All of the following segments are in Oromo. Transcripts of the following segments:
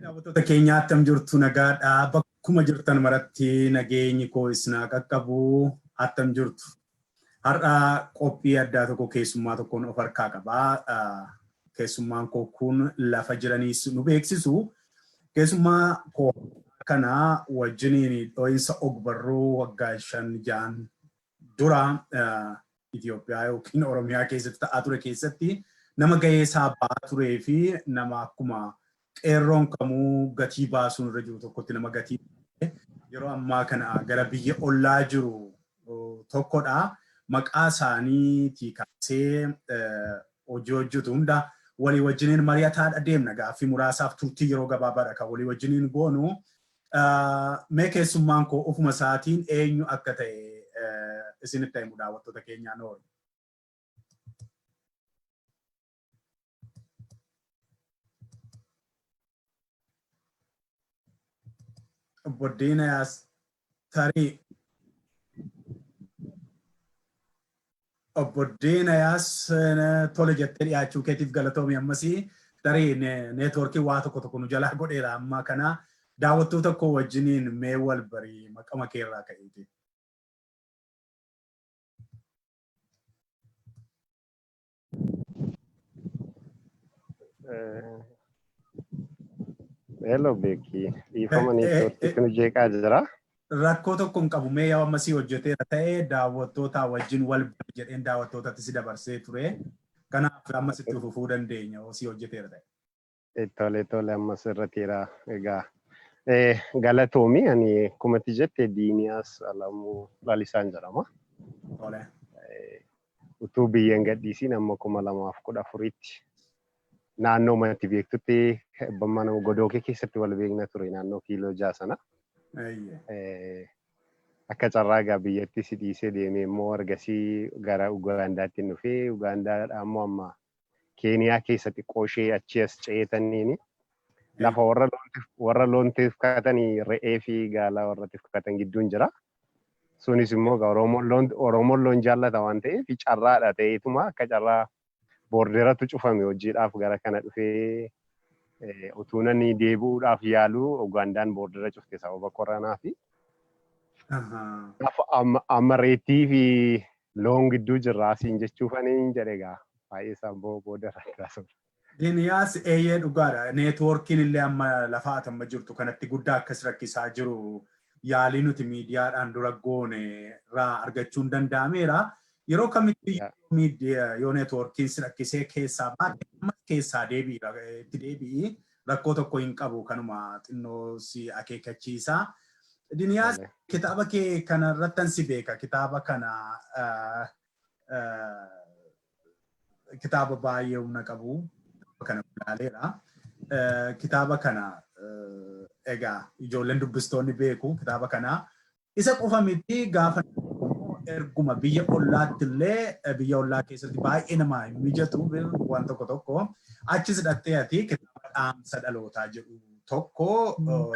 Daawwattoota keenyaa attam jirtu nagaadhaa bakkuma jirtan maratti nageenyi koo isinaa qaqqabu attam jirtu. Har'a qophii addaa tokko keessummaa tokkoon of harkaa qabaa. Keessummaan koo kun lafa jiraniis nu beeksisu. Keessummaa koo kana wajjiniin dhoo'insa ogbarruu waggaa 5-6 dura Itoophiyaa yookiin Oromiyaa keessatti ta'aa ture keessatti nama gahee isaa ba'aa turee fi nama akkuma qeerroon kamuu gatii baasuun irra jiru tokkotti nama gatii yeroo ammaa kana gara biyya ollaa jiru tokkodha. Maqaa isaanii kaasee hojii hojjetu hunda walii wajjiniin mari'ataa adeemna. Gaaffii muraasaaf turtii yeroo gabaabaadha kan walii wajjiniin goonu. Mee keessummaan koo ofuma isaatiin eenyu akka ta'e isinitti himu daawwattoota keenyaan oolu. Obbo DIINYAS tarii Obbo DIINYAS tole jettee dhiyaachuu keetiif galatoomii ammasii tarii neetwoorkii waa tokko nu jalaa godheera amma kana daawwattoota koo wajjiniin mee wal barii maqama keerraa ka'eeti. Hello Becky, ifama neetwoorkii kun jeeqaa jira. Rakkoo tokko hin qabu mee yoo ammasii hojjeteera ta'e daawwattoota wajjin wal bari jedheen daawwattootatti si dabarsee ture. Kanaaf ammasitti fufuu dandeenya osii hojjeteera ta'e. Tole ammas irrattiira egaa. Galatoomi ani kumatti jette DIINYAS ALAMUU lalisaan jedhama. Tole. Utuu biyyeen gadhiisiin amma 2014tti naannoo manatti beektutti mana Godookee keessatti wal beekna ture naannoo kiiloo 6 sana. Akka carraa gaa biyyatti si dhiisee deemee immoo ergasii gara Ugaandaatti dhufee Ugaandaadhaa immoo amma Keenyaa keessatti qoshee achi as ceetaniini lafa warra loon tiksatanii re'ee fi gaala warra tiksatan gidduun jira. Sunis immoo Oromoon loon jaallata waan ta'eef carraadha ta'eetuma akka carraa boordeeratu cufame hojiidhaaf gara kana dhufee utuu namni deebi'uudhaaf yaalu Ugaandaan boordeera cufte sababa koronaa fi amma reettii fi loon gidduu jirraa siin jechuufanii jedhe egaa baay'ee isaan boordeera taasisa. DIINYAS eeyyee dhugaadha. Neetwoorkiin illee amma lafaa atamma jirtu kanatti guddaa akkas rakkisaa jiru yaalii nuti miidiyaadhaan dura goone irraa argachuun danda'ameera. Yeroo kamitti yoo neetwoorkiin si rakkisee keessaa baay'ee keessaa itti deebi'i rakkoo tokko hin qabu kanuma xinnoo si akeekkachiisa. DIINYAS kitaaba kee kana irrattan si beeka. Kitaaba kana kitaaba baay'ee humna qabu kana ilaaleera. Kitaaba kana egaa ijoolleen dubbistoonni beeku kitaaba kana isa qofa miti gaafa erguma biyya ollaatti illee biyya ollaa keessatti baay'ee nama mijatu waan tokko achis hidhattee ati kitaaba dhaamsa dhalootaa jedhu tokko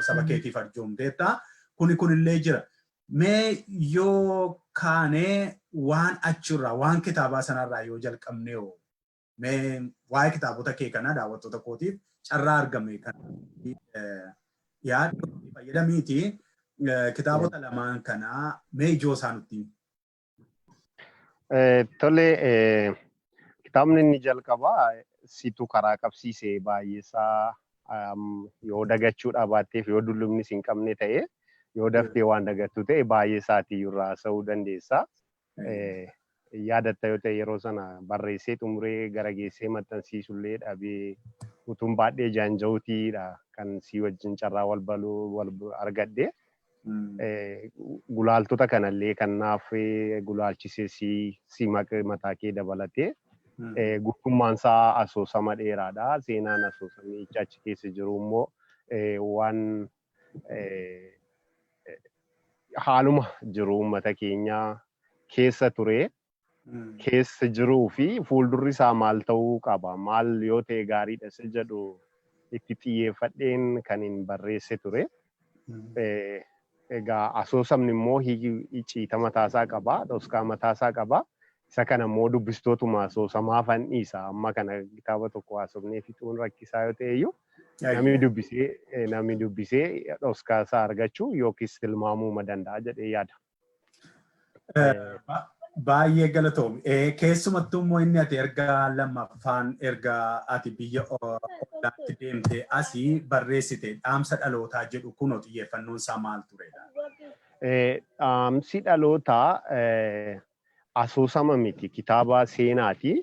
saba keetiif arjoomteetta. Kun illee jira. Mee yoo kaanee waan achirraa waan kitaabaa sanarraa yoo jalqabnee mee waa'ee kitaabota kee kana daawwattoota kootiif carraa argame kana yaaddu fayyadamiiti kitaabota lamaan kana mee ijoo isaa nutti. Tole kitaabni inni jalqabaa situ karaa qabsiisee baay'eesaa yoo dagachuudhaa baatteef yoo dullumni hin qabne ta'e yoo daftee waan dagattu ta'e baay'ee isaatii irraa sa'uu dandeessa. Yaadatta yoo ta'e yeroo sana barreessee xumuree gara geessee maxxansiisullee dhabee utuun baadhee jaanjawutiidha kan si wajjin carraa wal baluu argadde. Gulaaltota kanallee kan naaf gulaalchisee si mataa kee dabalatee guutummaan isaa asoosama dheeraadha. Seenaan asoosamicha achi keessa jiru immoo waan haaluma jiru uummata keenyaa keessa ture. Keessa jiruu fi fuuldurri isaa maal ta'uu qaba. Maal yoo ta'e gaariidha isa jedhu itti xiyyeeffadheen kan hin barreesse ture. Egaa asoosamni immoo hiika mataasaa qaba, dhoksaa mataasaa qaba. Isa kana immoo dubbistootuma asoosamaa fanniisa. Amma kana kitaaba tokko haasofnee fixuun rakkisaa yoo ta'e iyyuu namni dubbisee dhoksaa isaa argachuu yookiis tilmaamuu danda'a jedhee yaada. Baay'ee galatoom. Keessumattuu immoo inni ati erga lammaffaan erga ati biyya ollaatti deemte asii barreessite dhaamsa dhalootaa jedhu kunoo xiyyeeffannoon isaa maal turedha? Dhaamsi dhalootaa asoosama miti, kitaaba seenaati.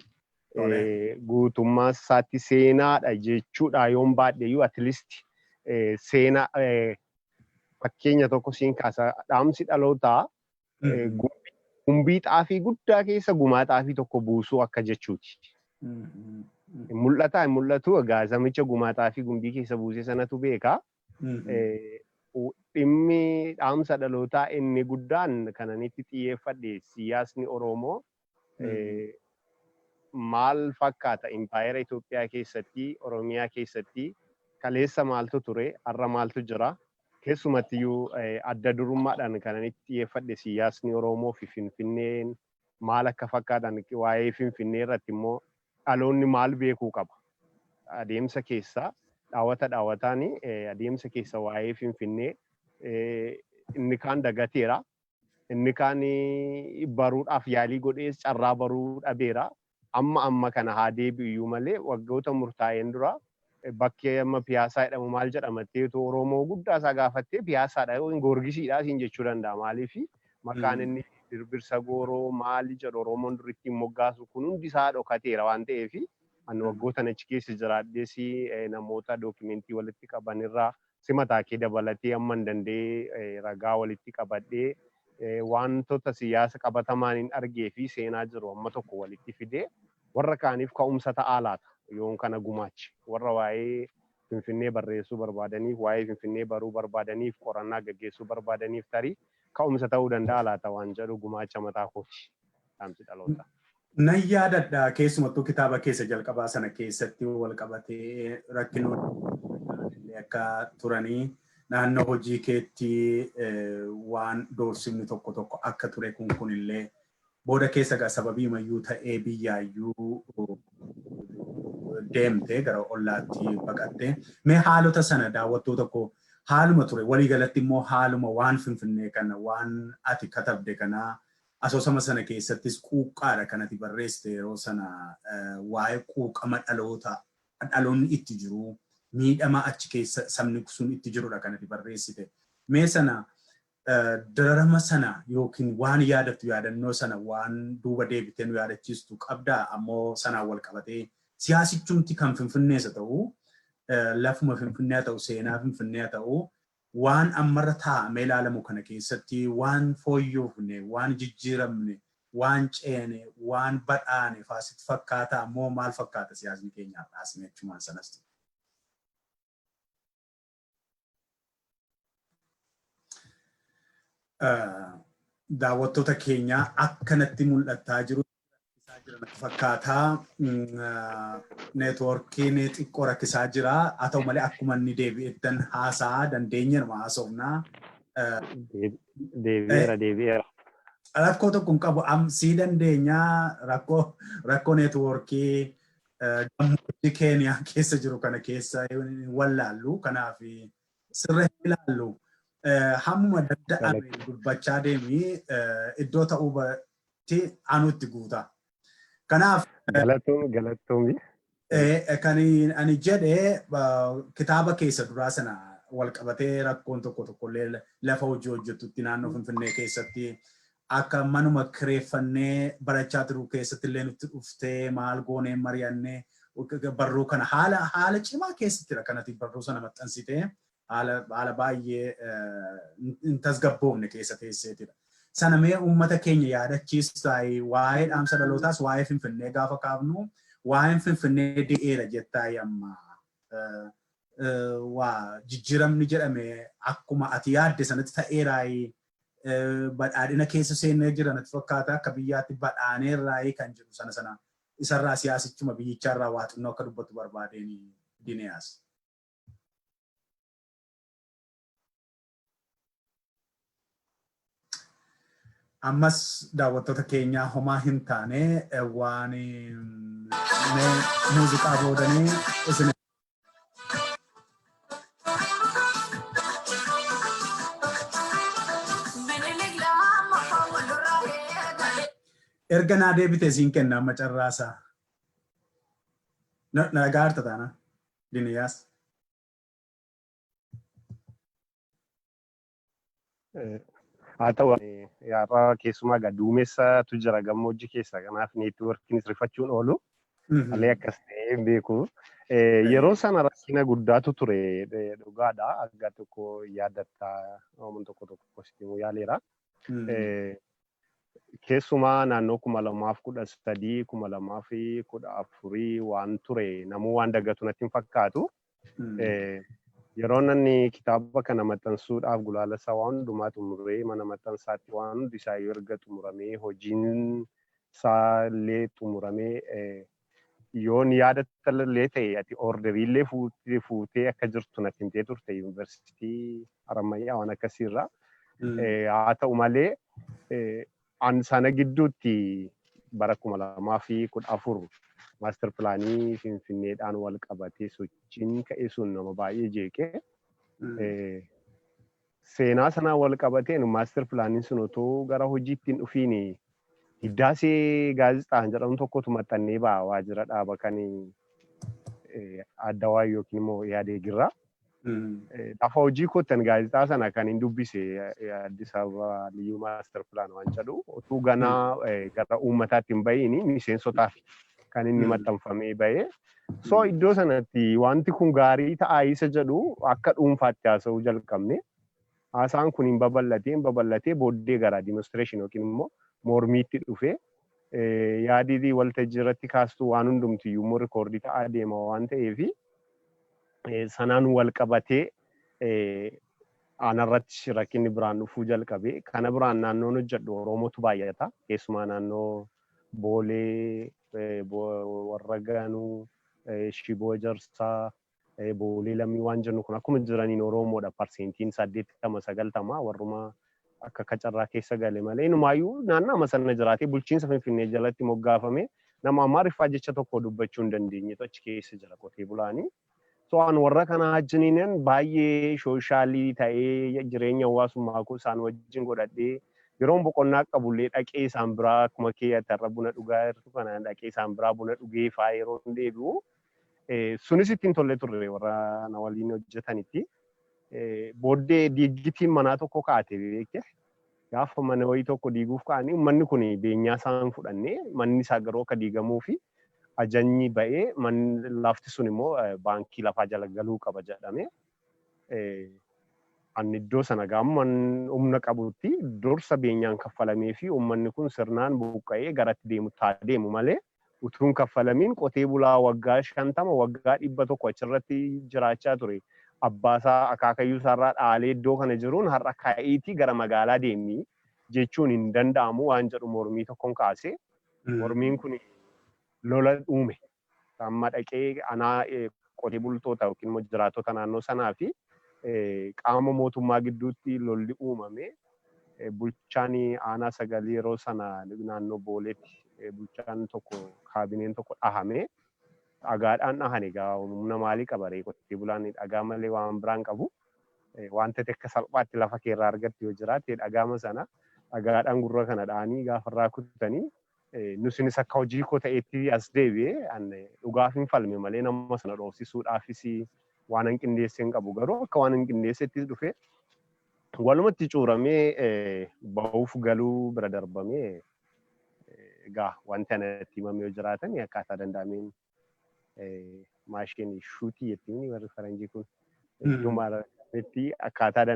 Guutummaa isaatti seenaadha jechuudha yoon baadhe iyyuu atleast seenaa fakkeenya tokko siin kaasa. Dhaamsi dhalootaa gumbii xaafii guddaa keessa gumaa xaafii tokko buusuu akka jechuuti. Mul'ataa hin mul'atu egaa samicha gumaa xaafii gumbii keessa buusee sanatu beeka. Dhimmi dhaamsa dhalootaa inni guddaan kanan itti xiyyeeffadhe siyaasni Oromoo maal fakkaata impaayera Itoophiyaa keessatti, Oromiyaa keessatti kaleessa maaltu ture, har'a maaltu jira. Keessumatti iyyuu adda durummaadhaan kanan itti xiyyeeffadhe siyaasni Oromoo fi Finfinneen maal akka fakkaatan waa'ee Finfinnee irratti immoo dhaloonni maal beekuu qaba. Adeemsa keessa daawwataan adeemsa keessa waa'ee Finfinnee inni kaan dagateera. Inni kaan baruudhaaf yaalii godhees carraa baruu dhabeera. Amma kana haa deebi'u malee waggoota murtaa'een dura bakkee amma piyaasaa jedhamu maal jedhamattee Oromoo guddaa isaa gaafattee piyaasaadha yookiin goorgisiidha siin jechuu danda'a. Maaliif maqaan inni birbirsa gooroo maali jedhu Oromoon duritti moggaasu kun hundi isaa dhokateera waan ta'eef ani waggoota achi keessa jiraadhees namoota dookimentii walitti qabanirraa simataa kee dabalatee amma hin danda'ee ragaa walitti qabadhee wantoota siyaasa qabatamaan hin argee fi seenaa jiru amma tokko walitti fidee warra kaaniif ka'umsa ta'aa laata. Yoon kana gumaachi warra waa'ee Finfinnee barreessuu barbaadaniif, waa'ee Finfinnee baruu barbaadaniif, qorannaa gaggeessuu barbaadaniif tarii ka'umsa ta'uu danda'a laata waan jedhu gumaacha mataa kooti dhaamsi dhalootaa. Nan yaadadha keessumattuu kitaaba keessa jalqabaa sana keessatti wal qabatee rakkinoonni akka turanii naannoo hojii keetti waan doorsifni tokko akka ture kun illee booda keessa sababii mayyuu ta'ee biyyaayyuu deemte gara ollaatti baqatte. Mee haalota sana daawwattuu tokko haaluma ture waliigalatti immoo haaluma waan Finfinnee kana waan ati katabde kana asoosama sana keessattis quuqqaadha kan ati barreessite yeroo sana waa'ee quuqama dhaloonni itti jiru miidhama achi keessa sabni sun itti jirudha kan ati barreessite. Mee sana dararama sana yookiin waan yaadattu yaadannoo sana waan duuba deebitee nu yaadachiistu qabdaa ammoo sanaan wal qabatee siyaasichumti kan Finfinnees ta'u lafuma Finfinnee ta'u seenaa Finfinnee ta'u waan ammarra taa'amee ilaalamu kana keessatti waan fooyyofne waan jijjiiramne waan ceene waan badhaane faasitti fakkaata ammoo maal fakkaata siyaasni keenyaaf dhaasne achumaan sanas. Daawwattoota keenya akkanatti mul'ataa jiru fakkaata neetwoorkiin xiqqoo rakkisaa jira haa ta'u malee akkuma inni deebi'ettan haasaa dandeenya nama haasofnaa. Deebi'eera. Rakkoo tokko hin qabu sii dandeenya rakkoo neetwoorkii gammoojjii Keenyaa keessa jiru kana keessa wallaallu kanaaf sirra ilaallu. Hammuma danda'ame dubbachaa deemii iddoo ta'uutti anutti guuta. Kanaaf galatoomi. Kan ani jedhe kitaaba keessa duraa sana wal qabatee rakkoon tokkollee lafa hojii hojjettutti naannoo Finfinnee keessatti akka manuma kireeffannee barachaa turuu keessatti illee nutti dhuftee maal goonee mari'annee barruu kana haala cimaa keessattidha kanatti barruu sana maxxansitee. Haala baay'ee hin tasgabboofne keessa teesseetidha. Sana mee uummata keenya yaadachiistaa waa'ee dhaamsa dhalootaas waa'ee Finfinnee gaafa kaafnu waa'een Finfinnee dee'eera jettaa amma jijjiiramni jedhame akkuma ati yaadde sanatti ta'eeraa badhaadhina keessa seennee jira natti fakkaata akka biyyaatti badhaaneerraa kan jedhu sana isarraa siyaasichuma biyyicharraa waa xinnoo akka dubbatu barbaadeen Diiniyaas. ammas daawwattoota keenyaa homaa hin taane waan muuziqaa boodanii isin erga naa deebite siin kenna amma carraasaa. Nagaa harta taana Diinyaas. Haa ta'u yaarraa keessumaa egaa duumessatu jira gammoojjii keessa kanaaf neetwoorkiinis rifachuun oolu malee akkas ta'ee hin beeku. Yeroo sana rakkina guddaatu ture dhugaadha akka tokko yaadatta oomun tokko posiitiivuu yaaleera. Keessumaa naannoo 2013 2014 waan ture namuu waan dagatu natti hin fakkaatu. Yeroo namni kitaaba kana maxxansuudhaaf gulaala isaa waan hundumaa xumuree mana maxxansaatti waan hundi isaa erga xumuramee hojiin isaa illee xumuramee yoon yaadatallee ta'e ati orderiillee fuutee akka jirtu natti himtee turte yuunivarsiitii Harammayyaa waan akkasiirra. Haa ta'u malee sana gidduutti bara 2014 maaster pilaanii Finfinneedhaan wal qabatee sochiin ka'e sun nama baay'ee jeeqee seenaa sanaan wal qabateen maaster pilaaniin sun otoo gara hojiitti hin dhufiin hiddaasee gaazexaan jedhamu tokkotu maxxannee ba'a waajjira dhaaba kan Addawaa yookiin immoo Yaadeegirraa. Lafa hojii kottan gaazexaa sana kan hin dubbise Addis Ababa Liyyuu maaster pilaan waan jedhu otuu ganaa gara uummataatti hin bahiin miseensotaaf kan inni maxxanfamee bahee. So iddoo sanatti wanti kun gaarii ta'aa isa jedhu akka dhuunfaatti haasa'uu jalqabne. Haasaan kun hin babal'atee booddee gara demonstration yookiin immoo mormiitti dhufee yaadii waltajjii irratti kaastuu waan hundumti immoo rikoordii ta'aa deema waan ta'eef sanaan wal qabatee anarratti rakkinni biraan dhufuu jalqabee. Kana biraan naannoon hojjedhu Oromootu baay'ata. Keessumaa naannoo Boolee warra Gaanuu Shiboo Jarsaa Boolee Lammii waan jennu kun akkuma jiraniin Oromoodha parsentiin 80-90 warruma akka kacarraa keessa gale malee inumaayyuu naannoo sana jiraatee bulchiinsa Finfinnee jalatti moggaafame nama ammaa rifaa jecha tokko dubbachuu hin dandeenyetu achi keessa jira qotee bulaanii. So an warra kana wajjiniin baay'ee soshaalii ta'ee jireenya hawaasummaa koo isaan wajjin godhadhee yeroon boqonnaa qabullee dhaqee isaan biraa akkuma keeyyata buna dhugaa jirtu kanaan dhaqee isaan biraa buna dhugee fa'aa yeroo hin deebi'u sunis ittiin tolle turre warra na waliin hojjetanitti. Booddee diiggitiin manaa tokko kaate beekte gaafa mana wayii tokko diiguuf ka'anii uummanni kun beenyaa isaan fudhannee manni isaa garuu akka diigamuu fi ajajni ba'ee lafti sun immoo baankii lafaa jala galuu qaba jedhame. Ani iddoo sana gaamman humna qabutti dursa beenyaan kaffalamee fi uummanni kun sirnaan buqqa'ee garatti deemu malee utuun kaffalamiin qotee bulaa waggaa 50 waggaa 100 achirratti jiraachaa ture. Abbaasaa akaakayyuu isaarraa dhaalee iddoo kana jiruun har'a kaa'iitii gara magaalaa deemni jechuun hin danda'amu waan jedhu mormii tokkoon kaasee mormiin kun lola uume. Amma dhaqee anaa qotee bultoota yookiin immoo jiraattota naannoo sanaa fi qaama mootummaa gidduutti lolli uumame. Bulchaan aanaa Sagalee yeroo sana naannoo Booleetti bulchaan tokko kaabineen tokko dhahame. Dhagaadhaan dhahan egaa humna maalii qabaree qotee bulaan dhagaa malee waan biraan qabu. Wanta akka salphaatti lafa keerraa argatti yoo jiraate dhagaama sana dhagaadhaan gurra kana dhahanii gaafarraa kututanii nusinis akka hojii koo ta'etti as deebi'ee dhugaaf hin falme malee nama sana dhoofsisuudhaafis waan hin qindeessee hin qabu garuu akka waan hin qindeessetti dhufe walumatti cuuramee bahuuf galuu bira darbamee egaa wanti anatti himamee yoo jiraatan akkaataa danda'ameen maashinii shuutii jettiin warri faranjii kun dhumarratti akkaataa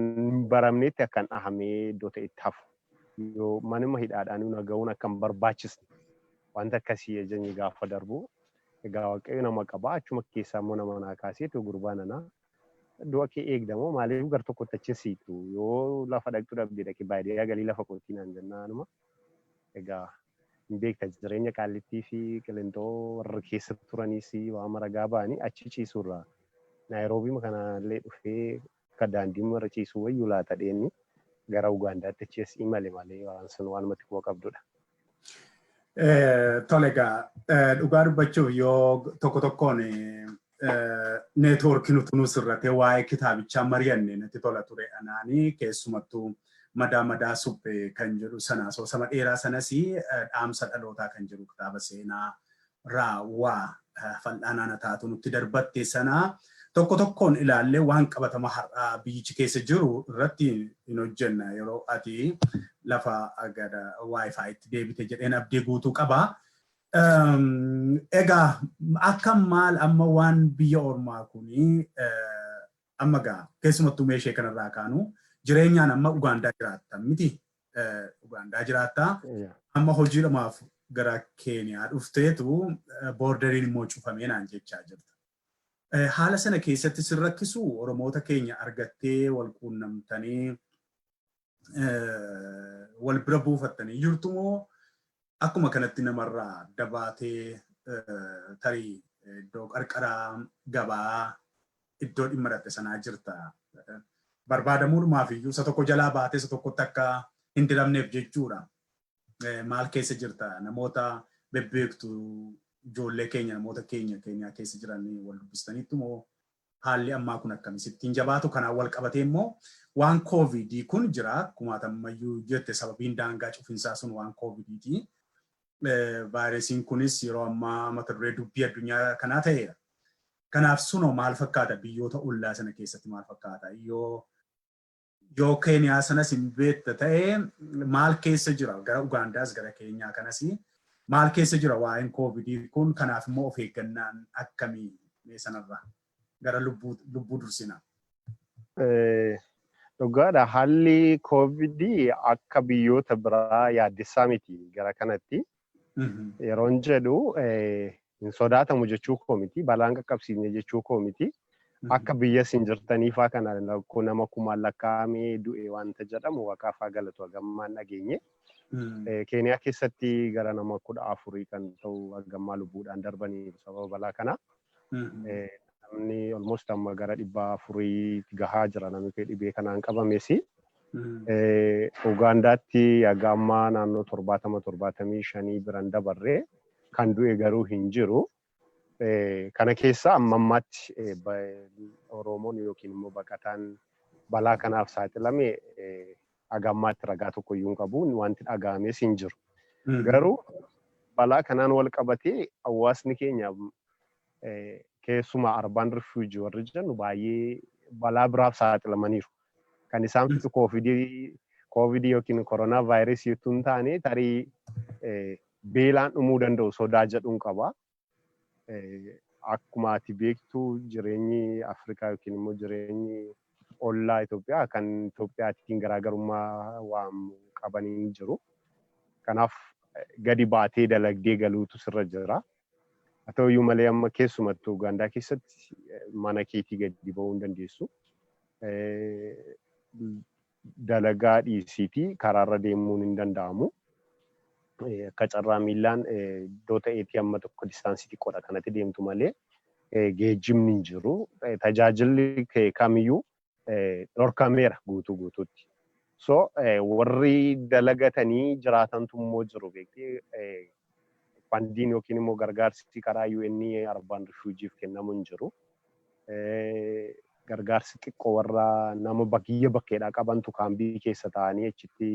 baramneetti akkan dhahamee iddoo ta'etti hafu yoo manuma hidhaadhaan naga'uun akkan barbaachisne wanta akkasii ajajni gaafa darbu egaa waaqayyo nama qaba achuma keessaa immoo nama naa kaasee gurbaan anaa iddoo akka eegdamoo maaliif gar tokkotti achi siitu yoo lafa dhaqxu dhabdee dhaqee baay'ee galii lafa kootii naan jennaanuma egaa hin beekta jireenya qaallittii fi qilintoo warra keessa turaniis waan maragaa ba'anii achi ciisuurraa Naayiroobii kanallee dhufee akka daandii irra ciisuu wayyuu laata dheenni gara Ugaandaatti achiis imale malee waan sun waanumatti quba qabdudha. Tole egaa dhugaa dubbachuuf yoo tokko tokkoon neetwoorkii nuti nus irratti waa'ee kitaabichaa mari'anne natti tola ture anaanii keessumattuu madaa suphee kan jedhu sana soosama dheeraa sanas dhaamsa dhalootaa kan jedhu kitaaba seenaa raawwaa fal'aanaan taatu nutti darbatte sana tokko tokkoon ilaallee waan qabatama har'aa biyyichi keessa jiru irratti hin hojjenna yeroo ati lafa agada wifi itti deebite jedheen abdii guutuu qaba. Egaa akka maal amma waan biyya ormaa kuni amma gaa keessumattuu meeshee kanarraa kaanu jireenyaan amma Ugaandaa jiraatta miti Ugaandaa jiraatta amma hojiidhamaaf gara Keenyaa dhufteetu boorderiin immoo cufamee naan jechaa jirta. Haala sana keessatti sin rakkisu Oromoota keenya argattee wal quunnamtanii wal bira buufattanii jirtu moo akkuma kanatti namarraa dabaatee tarii iddoo qarqaraa gabaa iddoo dhimma dhatte sanaa jirta. Barbaadamuudhumaaf iyyuu isa tokko jalaa baatee isa tokkotti akka hin diramneef jechuudha. Maal keessa jirta namoota bebbeektu ijoollee keenya namoota Keenyaa keessa jiran wal dubbistaniittu moo haalli ammaa kun akkamittiin jabaatu kanaan wal qabatee immoo waan koovidii kun jira akkuma ammayyuu jette sababiin daangaa cufinsaa sun waan koovidiiti. Vaayirasiin kunis yeroo ammaa mata duree dubbii addunyaa kanaa ta'eera. Kanaaf sunoo maal fakkaata biyyoota ollaa sana keessatti maal fakkaata yoo Keenyaa sanas hin beekta ta'ee maal keessa jira gara Ugaandaas gara Keenyaa kanas maal keessa jira waa'een koovidii kun kanaaf immoo of eeggannaan akkamii mee sanarraa gara lubbuu dursina. Dhugaadha haalli koovidii akka biyyoota biraa yaaddessaa miti gara kanatti. Yeroon jedhu hin sodaatamu jechuu koo miti balaan qaqqabsiifne jechuu koo miti. Akka biyya isin jirtaniifaa kana nama kumaan lakkaa'amee du'e wanta jedhamu waaqaafaa galatu hagammaan dhageenye. Keenyaa keessatti gara nama 14 kan ta'u hagammaa lubbuudhaan darbanii sababa balaa kana. Namni almost amma gara 400 gahaa jira namni dhibee kanaan qabames. Ugaandaatti hagammaa naannoo 70-75 biran dabarree kan du'e garuu hin jiru. Kana keessa amma ammaatti Oromoon yookiin immoo baqataan balaa kanaaf saaxilame hagammaatti ragaa tokko iyyuu hin qabu wanti dhaga'ames hin jiru. Garuu balaa kanaan wal qabatee hawaasni keenya keessumaa arbaan rifuujii warri jennu baay'ee balaa biraaf saaxilamaniiru. Kan isaan fixu koovidii yookiin koronaa vaayirasii utuu hin taane tarii beelaan dhumuu danda'u sodaa jedhuun qaba. Akkuma ati beektu jireenyi Afrikaa yookiin immoo jireenyi ollaa Itoophiyaa kan Itoophiyaatiin garaagarummaa waan qabanii jiru. Kanaaf gadi baatee dalagdee galuutu sirra jira. Haa ta'uyyuu malee amma keessumattuu Ugaandaa keessatti mana keetii gadi ba'uu hin dandeessu. Dalagaa dhiisiitii karaarra deemuun hin danda'amu. Akka carraa miillaan iddoo ta'eetii amma tokko distaansii xiqqoodha kanatti deemtu malee geejjibni hin jiru. Tajaajilli kamiyyuu dhorkameera guutuutti. So warri dalagatanii jiraatantu immoo jiru beektee fandiin yookiin immoo gargaarsi karaa UN arbaan rifuujiif kennamu hin jiru. Gargaarsi xiqqoo warra nama biyya bakkeedhaa qabantu kaambii keessa taa'anii achitti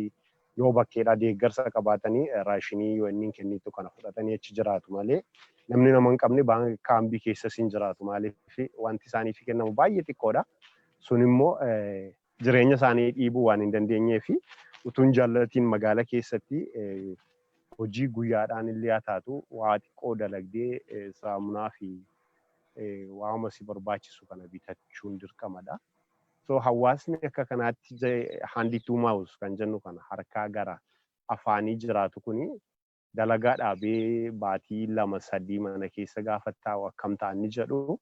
yoo bakkeedhaa deeggarsa qabaatanii raashinii UN kennitu kana fudhatanii achi jiraatu malee namni nama hin qabne kaambii keessas hin jiraatu maaliif wanti isaaniif kennamu baay'ee xiqqoodha. Sun immoo jireenya isaanii dhiibuu waan hin dandeenyee fi utuu hin jaallatiin magaala keessatti hojii guyyaadhaan illee haa taatu waa xiqqoo dalagdee saamunaa fi waama si barbaachisu kana bitachuun dirqamadha. So hawaasni akka kanaatti handituu maawus kan jennu kana harkaa gara afaanii jiraatu kuni dalagaa dhaabee baatii 2-3 mana keessa gaafattaa akkam ta'an ni jedhu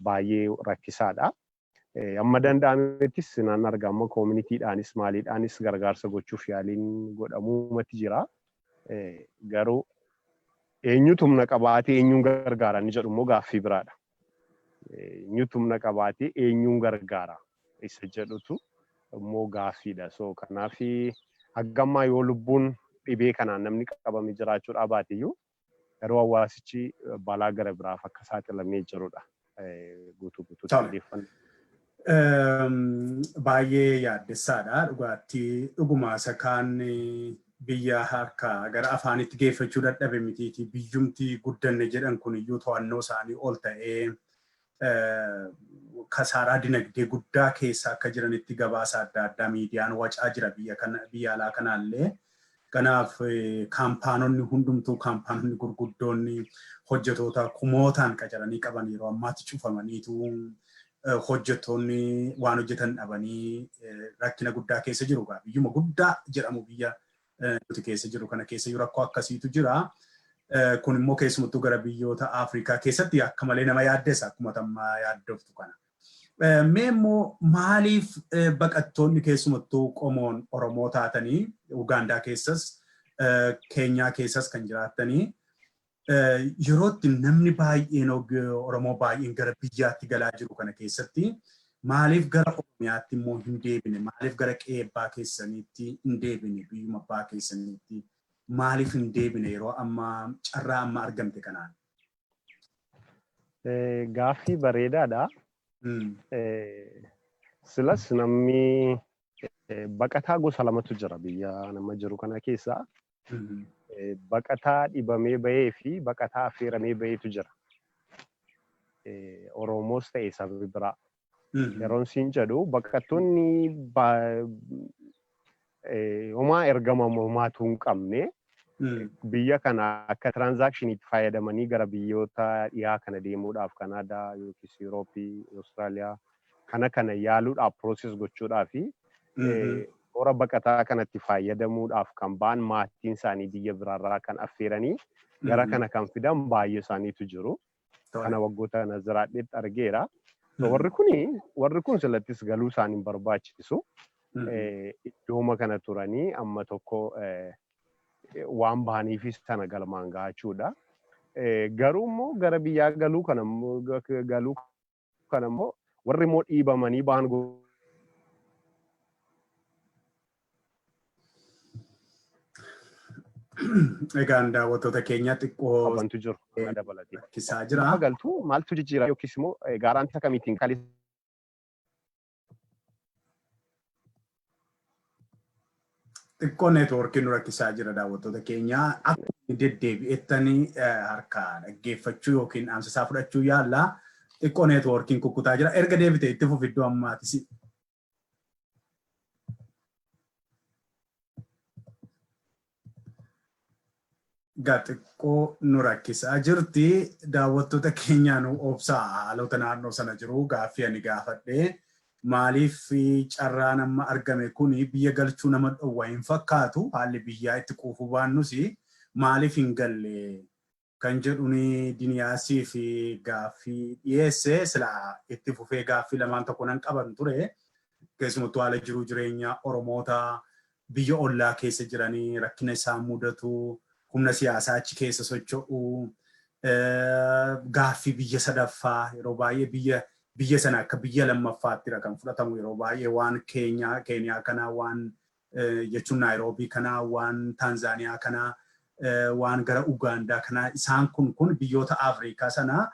baay'ee rakkisaadha. Amma danda'amettis naan argama koominiitiidhaanis maaliidhaanis gargaarsa gochuuf yaaliin godhamumatti jira. Garuu eenyutu humna qabaatee eenyuun gargaara ni jedhu immoo gaaffii biraadha. Eenyutu humna qabaatee eenyuun gargaara isa jedhutu immoo gaaffiidha. So kanaaf haggammaa yoo lubbuun dhibee kanaan namni qabame jiraachuudhaa baatiyyuu yeroo hawaasichi balaa gara biraaf akka saaxilamee jirudha. Guutuutti odeeffannoo. Baay'ee yaaddessaadha. Dhugaatii dhugumaa isa kaan biyya harkaa gara afaanitti geeffachuu dadhabe mitiiti. Biyyumti guddanne jedhan kun iyyuu to'annoo isaanii ol ta'ee kasaaraa dinagdee guddaa keessa akka jiranitti gabaasa adda addaa miidiyaan wacaa jira biyya alaa kanaallee. Kanaaf kaampaanonni hundumtuu kaampaanonni gurguddoonni hojjetoota kumootaan qacaranii qaban yeroo ammaatti cufamaniitu hojjettoonni waan hojjetan dhabanii rakkina guddaa keessa jiru. Biyyuma guddaa jedhamu biyya nuti keessa jiru kana keessa rakkoo akkasiitu jira. Kun immoo keessumattuu gara biyyoota Afrikaa keessatti akka malee nama yaaddessa akkuma tammaa yaaddoftu kana. Mee immoo maaliif baqattoonni keessumattuu qomoon Oromoo taatanii Ugaandaa keessas Keenyaa keessas kan jiraatanii yerootti namni baay'een Oromoo baay'een gara biyyaatti galaa jiru kana keessatti maaliif gara Oromiyaatti immoo hin deebine? Maaliif gara qeebbaa keessaniitti hin deebine? Biyyuma abbaa keessaniitti maaliif hin deebine yeroo amma carraa amma argamte kanaan? Gaaffii bareedaadha. Silas namni baqataa gosa lamatu jira biyya nama jiru kana keessa. Baqataa dhibamee bahee fi baqataa affeeramee baheetu jira. Oromoos ta'e sababi biraa. Yeroon siin jedhu baqattoonni homaa ergama homaatu hin qabne biyya kana akka tiraanzaakshiniitti fayyadamanii gara biyyoota dhiyaa kana deemuudhaaf Kanaadaa yookiis Yurooppii, Awustiraaliyaa kana yaaluudhaaf pirooses gochuudhaaf toora baqataa kanatti fayyadamuudhaaf kan ba'an maatiin isaanii biyya biraarraa kan affeeranii gara kana kan fidan baay'ee isaaniitu jiru. Kana waggoota kana jiraadheetti argeera. Warri kun silattis galuu isaanii barbaachisu. Iddooma kana turanii amma tokko waan bahaniifis sana galmaan gahachuudha. Garuu immoo gara biyyaa galuu kana immoo warri immoo dhiibamanii bahan egaan daawwattoota keenya xiqqoo qabantu jiru dabalatee. Rakkisaa jira. Galtuu maaltu jijjiira yookiis immoo gaaraantii akkamiitiin kalis xiqqoo neetwoorkiin nu rakkisaa jira daawwattoota keenya. Akka deddeebi'ettanii harkaa dhaggeeffachuu yookiin dhaamsisaa fudhachuu yaalla. Xiqqoo neetwoorkiin kukkutaa jira. Erga deebite itti fufi iddoo ammaatis. Xiqqoo nu rakkisaa jirti. Daawwattoota keenya nu obsaa haalota naannoo sana jiru gaaffii ani gaafadhee. Maaliif carraan amma argame kun biyya galchuu nama dhowwa hin fakkaatu haalli biyyaa itti quufuu baannus maaliif hin galle kan jedhuni Diinyaasii fi gaaffii dhiyeesse sila itti fufee gaaffii lamaan tokko nan qaban ture. Keessumattuu haala jiruu jireenyaa Oromoota biyya ollaa keessa jiranii rakkina isaan mudatu humna siyaasaa achi keessa socho'u gaaffii biyya sadaffaa yeroo baay'ee biyya sana akka biyya lammaffaatti kan fudhatamu yeroo baay'ee waan Keenyaa kana waan jechuun Naayiroobii kana waan Taanzaaniyaa kana waan gara Ugaandaa kana isaan kun biyyoota Afrikaa sana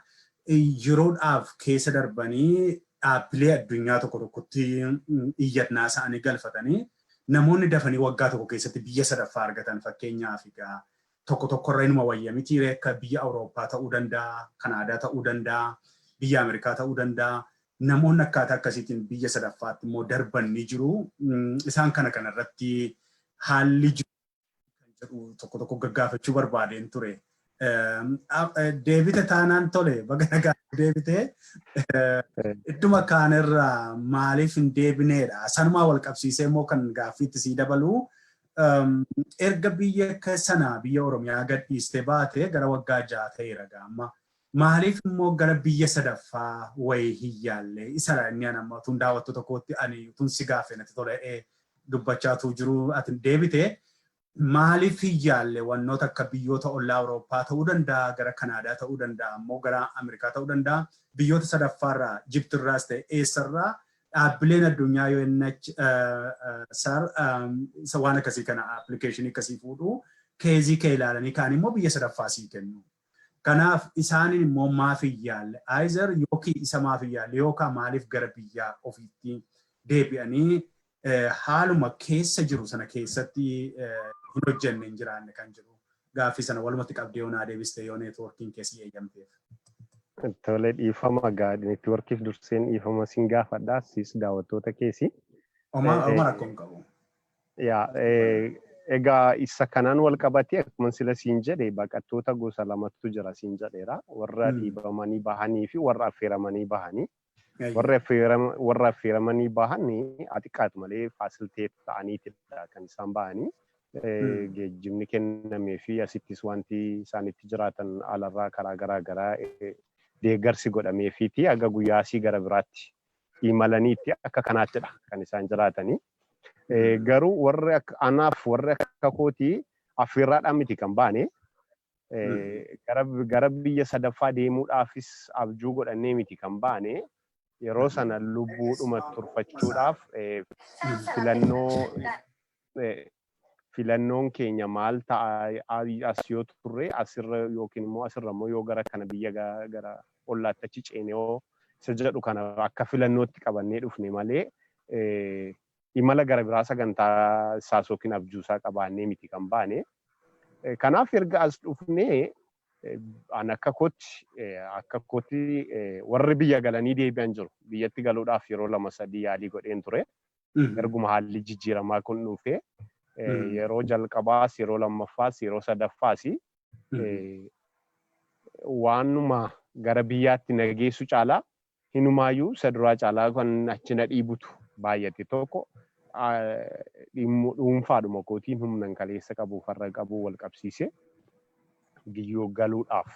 yeroodhaaf keessa darbanii dhaabbilee addunyaa tokko tokkotti iyyannaa isaanii galfatanii namoonni dafanii waggaa tokko keessatti biyya sadaffaa argatan fakkeenyaaf tokko tokkorra inuma wayya miti akka biyya Awurooppaa ta'uu danda'a, Kanaadaa ta'uu danda'a. Biyya Ameerikaa ta'uu danda'a. Namoonni akkaataa akkasiitiin biyya sadaffaatti immoo darban ni jiru. Isaan kanarratti haalli jiru kan jedhu tokko tokko gaggaafachuu barbaadeen ture. Deebite taanaan tole baga nagaa deebite idduma kaanirraa maaliif hin deebineedha. Sanumaa wal qabsiisee immoo kan gaaffiitti sii dabalu erga biyya sana biyya Oromiyaa gadhiistee baate gara waggaa 6 ta'eera gaamma. Maaliif immoo gara biyya sadaffaa wayii hin yaalle isa inni amma tun daawwattoota tokkotti ani tun si gaaffee natti tole dubbachaatu jiru ati deebite maaliif hin yaalle wannoota akka biyyoota ollaa Awurooppaa ta'uu danda'a gara Kanaadaa ta'uu danda'a immoo gara Ameerikaa ta'uu danda'a biyyoota sadaffaarraa Jibtirraas ta'e eessarraa dhaabbileen addunyaa UNHCR isa waan akkasii kana application akkasii fuudhu keezii kee ilaalanii kaan immoo biyya sadaffaa sii kennu. Kanaaf isaanin immoo maaf hin yaalle either yookiin isa maaf hin yaalle yookaan maaliif gara biyyaa ofiitti deebi'anii haaluma keessa jiru sana keessatti hin hojjenne hin jiraanne kan jiru. Gaaffii sana walumatti qabdee yoo naa deebiste yoo neetwoorkiin keessi eeyyamteef. Tole dhiifama gaadhi neetwoorkiif durseen dhiifama siin gaafadhaa siis daawwattoota keessi. Oma rakkoon qabu. Egaa isa kanaan wal qabatee akkuma sila siin jedhe baqattoota gosa lamatu jira siin jedheera. Warra dhiibamanii bahanii fi warra affeeramanii bahanii. Warra affeeramanii bahanii xiqqaatu malee faasiliteet ta'aniitidha kan isaan bahanii. Geejjibni kennamee fi asittis wanti isaan itti jiraatan alarraa karaa garaa deeggarsi godhameefiiti aga guyyaasii gara biraatti imalaniitti akka kanaattidha kan isaan jiraatanii. Garuu warri anaaf warri akka kootii affeerraadhaan miti kan baane gara biyya sadaffaa deemuudhaafis abjuu godhannee miti kan baane yeroo sana lubbuudhuma turfachuudhaaf filannoon keenya maal ta'a as yoo turre asirra yookiin immoo asirra immoo yoo gara kana biyya gara ollaatti achi ceene yoo isa jedhu kana akka filannootti qabannee dhufne malee imala gara biraa sagantaa isaas yookiin abjuusaa qabaannee miti kan baane. Kanaaf erga as dhufnee an akka kootti warri biyya galanii deebi'an jiru. Biyyatti galuudhaaf yeroo 2-3 yaalii godheen ture. Erguma haalli jijjiiramaa kun dhufee yeroo jalqabaas yeroo lammaffaas yeroo sadaffaas waanuma gara biyyaatti na geessu caalaa hinumaayyuu isa duraa caalaa kan achi na dhiibutu baay'ate tokko dhuunfaadhuma kootiin humnan kaleessa qabu farra qabu wal qabsiise biyyoo galuudhaaf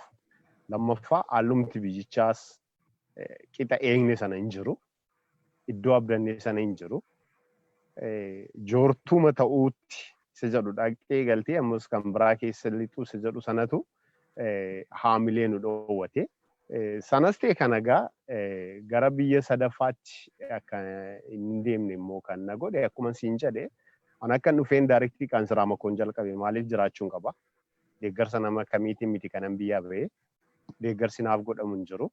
lammaffaa haalumti biyyichaas qixa eegne sana hin jiru iddoo abdannee sana hin jiru. Joortuma ta'uutti isa jedhu dhaqxee galtee ammas kan biraa keessa lixu isa jedhu sanatu haamilee nu dhoowwate. Sanas ta'e kan egaa gara biyya sadaffaatti akka hin deemne immoo kan na godhe akkuma siin jedhe an akka dhufeen daarektii kaansiraa makoon jalqabe maaliif jiraachuun qaba. Deeggarsa nama kamiitiin miti kanan biyyaa ba'ee deeggarsi naaf godhamu hin jiru.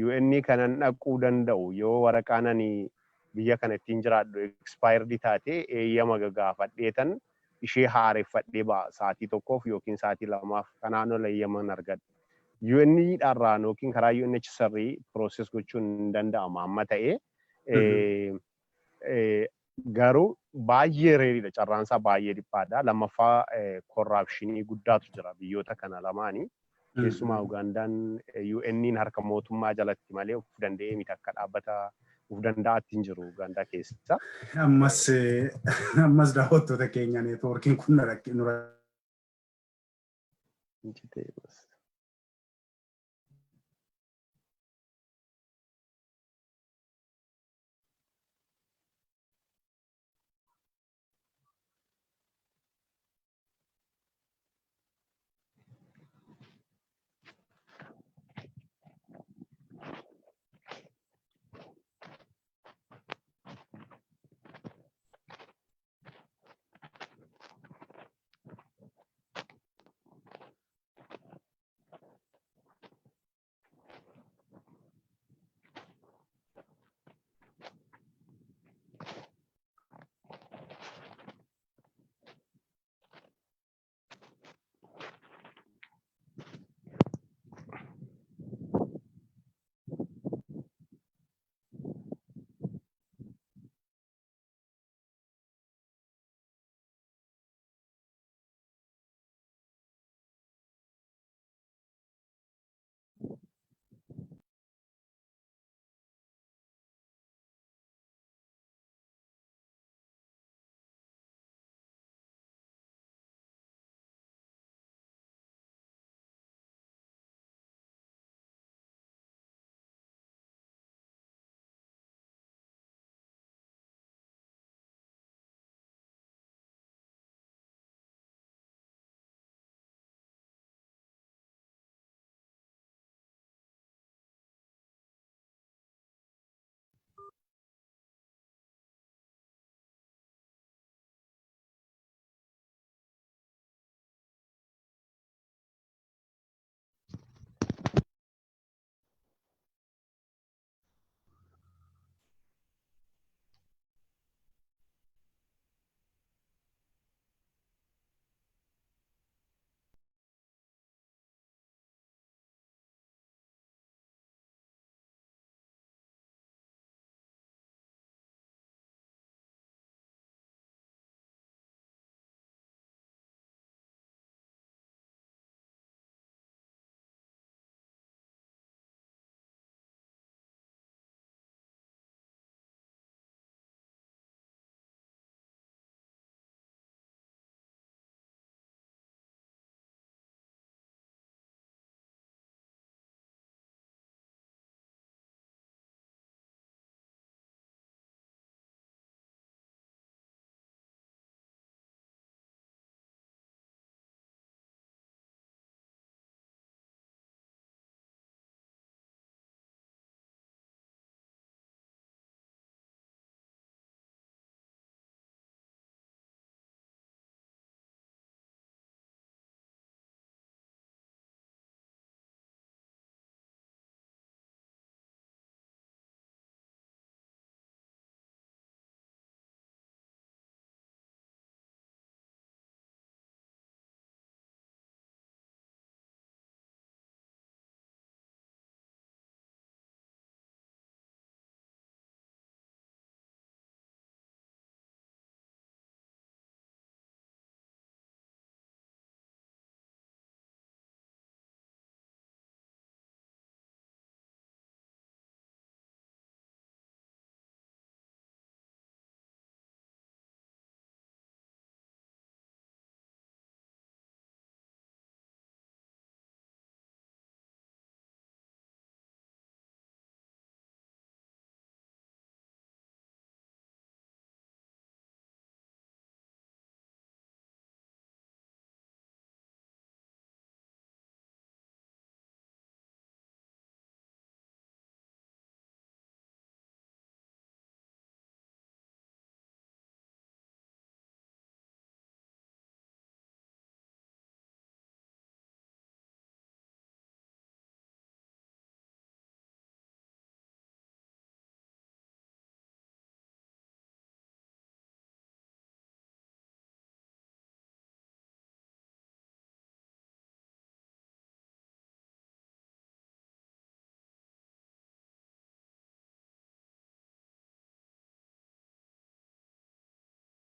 UN kanan dhaquu danda'u yoo waraqaan ani biyya kana ittiin jiraadhu expired taate eeyyama gaafadheetan ishee haareffadhee ba'a sa'aatii tokkoof yookiin sa'aatii lamaaf kanaan ol eeyyaman argadha. UN dharraan yookiin karaa UNHCR process gochuun hin danda'ama amma ta'ee garuu baay'ee reeriidha carraansaa baay'ee dhiphaadha. Lammaffaa korraapshinii guddaatu jira biyyoota kana lamaanii. Keessumaa Ugaandaan UN'n harka mootummaa jalatti malee of danda'ee miti akka dhaabbata of danda'aatti hin jiru Ugaandaa keessa. Ammas daawwattoota keenya neetwoorkiin kun nu